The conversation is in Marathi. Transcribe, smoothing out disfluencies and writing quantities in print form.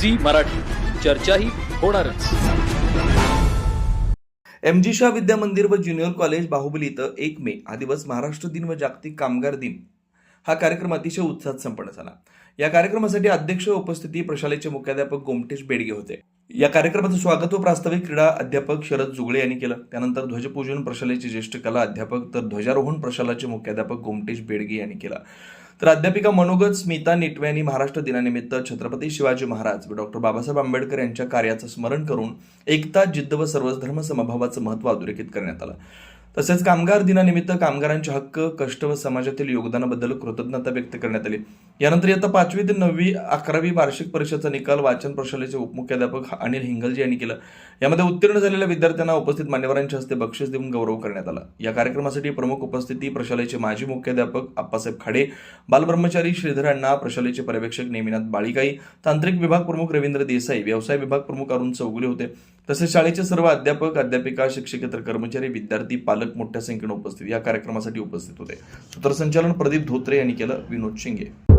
झी मराठी, चर्चाही होणारच. MG शाह विद्या मंदिर व ज्युनियर कॉलेज बाहुबली इथं 1 मे हा दिवस महाराष्ट्र दिन व जागतिक कामगार दिन हा कार्यक्रम अतिशय उत्साहात संपन्न झाला. या कार्यक्रमासाठी अध्यक्ष व उपस्थिती प्रशालेचे मुख्याध्यापक गोमटेश बेडगे होते. या कार्यक्रमाचं स्वागत व प्रास्ताविक क्रीडा अध्यापक शरद जुगळे यांनी केलं. त्यानंतर ध्वजपूजन प्रशालेचे ज्येष्ठ कला अध्यापक तर ध्वजारोहण प्रशालाचे मुख्याध्यापक गोमटेश बेडगे यांनी केलं. तर अध्यापिका मनोगत स्मिता निटवे यांनी महाराष्ट्र दिनानिमित्त छत्रपती शिवाजी महाराज व डॉक्टर बाबासाहेब आंबेडकर यांच्या कार्याचं स्मरण करून एकता, जिद्द व सर्वधर्म समभावाचं महत्त्व अधोरेखित करण्यात आलं. तसेच कामगार दिनानिमित्त कामगारांचे हक्क, कष्ट व समाजातील योगदानाबद्दल कृतज्ञता व्यक्त करण्यात आली. यानंतर इयत्ता 5वी ते 9वी 11वी वार्षिक परीक्षेचा निकाल वाचन प्रशालेचे उपमुख्याध्यापक अनिल हिंगलजी यांनी केलं. यामध्ये उत्तीर्ण झालेल्या विद्यार्थ्यांना उपस्थित मान्यवरांच्या हस्ते बक्षीस देऊन गौरव करण्यात आला. या कार्यक्रमासाठी प्रमुख उपस्थिती प्रशालेचे माजी मुख्याध्यापक आप्पासाहेब खाडे, बालब्रह्मचारी श्रीधर अण्णा, प्रशालेचे पर्यवेक्षक नेमिनाथ बाळीकाई, तांत्रिक विभाग प्रमुख रवींद्र देसाई, व्यवसाय विभाग प्रमुख अरुण चौगुले होते. तसेच शाळेचे सर्व अध्यापक, अध्यापिका, शिक्षकेतर कर्मचारी, विद्यार्थी, पालक मोठ्या संख्येने उपस्थित या कार्यक्रमासाठी उपस्थित होते. सूत्रसंचालन प्रदीप धोत्रे यांनी केलं. विनोद शिंगे.